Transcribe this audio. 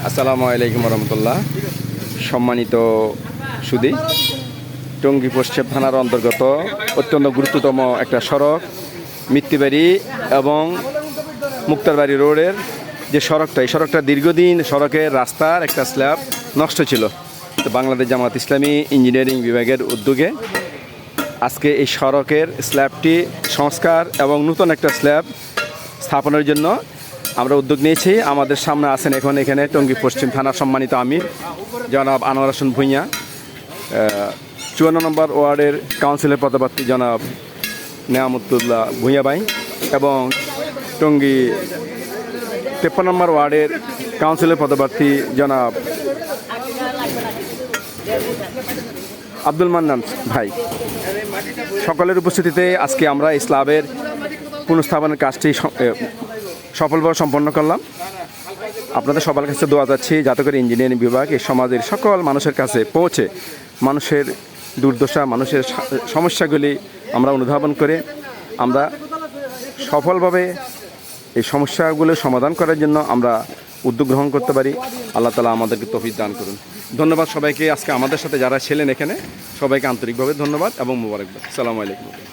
আসসালামু আলাইকুম রহমতুল্লাহ। সম্মানিত সুধী, টঙ্গী পশ্চিম থানার অন্তর্গত অত্যন্ত গুরুত্বতম একটা সড়ক মিত্তিবাড়ি এবং মুক্তারবাড়ি রোডের যে সড়কটা, এই সড়কটা দীর্ঘদিন সড়কের রাস্তার একটা স্ল্যাব নষ্ট ছিল। তো বাংলাদেশ জামাত ইসলামী ইঞ্জিনিয়ারিং বিভাগের উদ্যোগে আজকে এই সড়কের স্ল্যাবটি সংস্কার এবং নতুন একটা স্ল্যাব স্থাপনের জন্য আমরা উদ্যোগ নিয়েছি। আমাদের সামনে আছেন এখানে টঙ্গী পশ্চিম থানার সম্মানিত আমির জনাব আনোয়ার হোসেন ভূঁইয়া, 54 নম্বর ওয়ার্ডের কাউন্সিলর পদপ্রার্থী জনাব নেয়ামতুল্লাহ ভূঁইয়া ভাই এবং টঙ্গী 53 নম্বর ওয়ার্ডের কাউন্সিলর পদপ্রার্থী জনাব আব্দুল মান্নান ভাই, সকলের উপস্থিতিতে আজকে আমরা এই স্ল্যাবের পুনঃস্থাপনের কাজটি সফলভাবে সম্পন্ন করলাম। আপনাদের সবার কাছে দোয়া যাচ্ছি যাতে করে ইঞ্জিনিয়ারিং বিভাগ এই সমাজের সকল মানুষের কাছে পৌঁছে মানুষের দুর্দশা, মানুষের সমস্যাগুলি আমরা অনুধাবন করে আমরা সফলভাবে এই সমস্যাগুলো সমাধান করার জন্য আমরা উদ্যোগ গ্রহণ করতে পারি। আল্লাহ তাআলা আমাদেরকে তৌফিক দান করুন। ধন্যবাদ সবাইকে, আজকে আমাদের সাথে যারা ছিলেন এখানে সবাইকে আন্তরিকভাবে ধন্যবাদ এবং মোবারকবাদ। আসসালামু আলাইকুম।